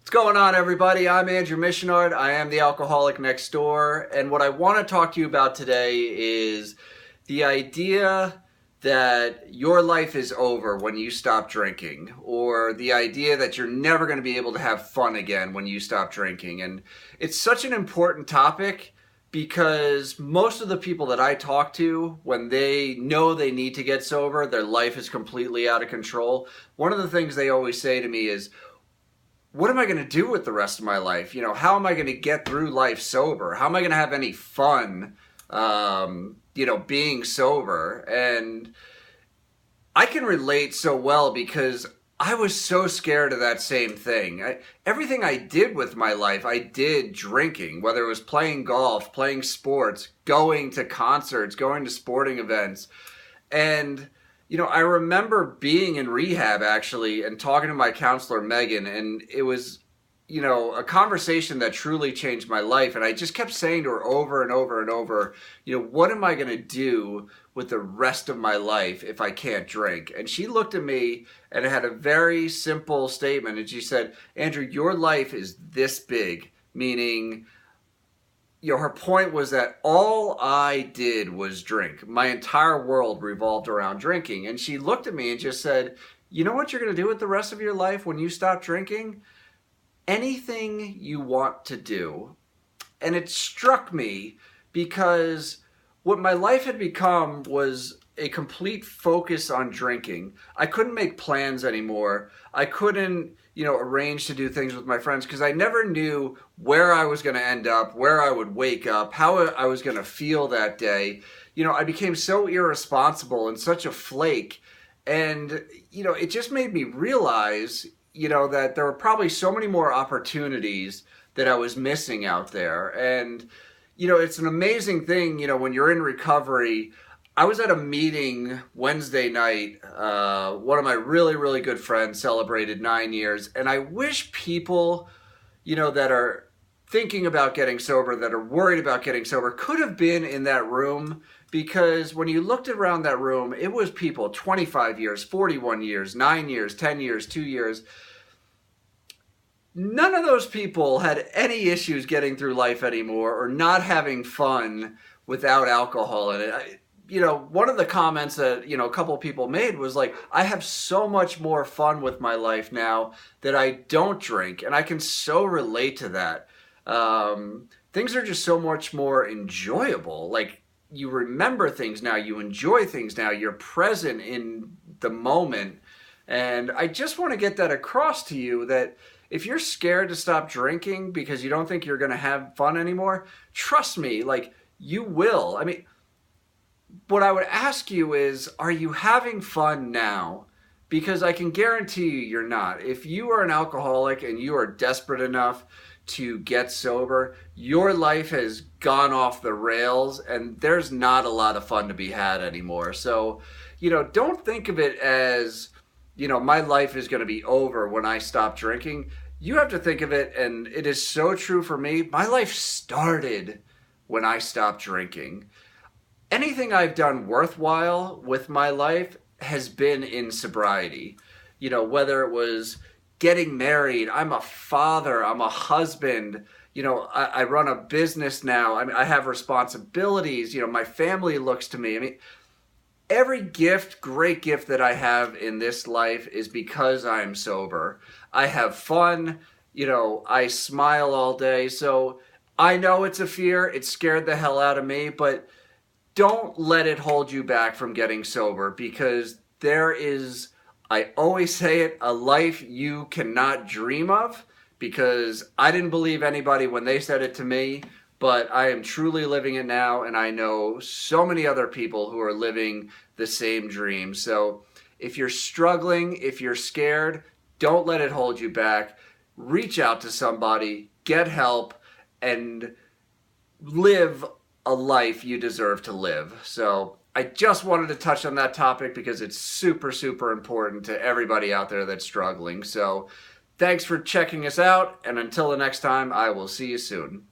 What's going on, everybody? I'm Andrew Missionard. I am the alcoholic next door. And what I want to talk to you about today is the idea that your life is over when you stop drinking, or the idea that you're never going to be able to have fun again when you stop drinking. And it's such an important topic because most of the people that I talk to, when they know they need to get sober, their life is completely out of control. One of the things they always say to me is, what am I going to do with the rest of my life? How am I going to get through life sober? How am I going to have any fun, being sober? And I can relate so well because I was so scared of that same thing. Everything I did with my life, I did drinking, whether it was playing golf, playing sports, going to concerts, going to sporting events. And I remember being in rehab actually and talking to my counselor, Megan, and it was, a conversation that truly changed my life. And I just kept saying to her over and over and over, what am I going to do with the rest of my life if I can't drink? And she looked at me and had a very simple statement. And she said, Andrew, your life is this big, meaning her point was that all I did was drink. My entire world revolved around drinking. And she looked at me and just said, you know what you're going to do with the rest of your life when you stop drinking? Anything you want to do. And it struck me because what my life had become was a complete focus on drinking. I couldn't make plans anymore. I couldn't, arrange to do things with my friends because I never knew where I was going to end up, where I would wake up, how I was going to feel that day. I became so irresponsible and such a flake. And, it just made me realize, that there were probably so many more opportunities that I was missing out there. And, it's an amazing thing, when you're in recovery. I was at a meeting Wednesday night. One of my really, really good friends celebrated 9 years. And I wish people, that are thinking about getting sober, that are worried about getting sober, could have been in that room. Because when you looked around that room, it was people 25 years, 41 years, 9 years, 10 years, 2 years. None of those people had any issues getting through life anymore or not having fun without alcohol in it. One of the comments that, a couple of people made was like, I have so much more fun with my life now that I don't drink. And I can so relate to that. Things are just so much more enjoyable. Like, you remember things now, you enjoy things now, you're present in the moment. And I just want to get that across to you that if you're scared to stop drinking because you don't think you're going to have fun anymore, trust me, like, you will. I mean, what I would ask you is, are you having fun now? Because I can guarantee you you're not. If you are an alcoholic and you are desperate enough to get sober, your life has gone off the rails and there's not a lot of fun to be had anymore. So, don't think of it as, my life is going to be over when I stop drinking. You have to think of it, and it is so true for me, my life started when I stopped drinking. Anything I've done worthwhile with my life has been in sobriety. Whether it was getting married, I'm a father, I'm a husband, I run a business now. I mean, I have responsibilities, my family looks to me. I mean, every great gift that I have in this life is because I'm sober. I have fun, I smile all day. So I know it's a fear. It scared the hell out of me, but don't let it hold you back from getting sober, because there is, I always say it, a life you cannot dream of, because I didn't believe anybody when they said it to me, but I am truly living it now, and I know so many other people who are living the same dream. So if you're struggling, if you're scared, don't let it hold you back. Reach out to somebody, get help, and live a life you deserve to live. So I just wanted to touch on that topic because it's super, super important to everybody out there that's struggling. So thanks for checking us out, and until the next time, I will see you soon.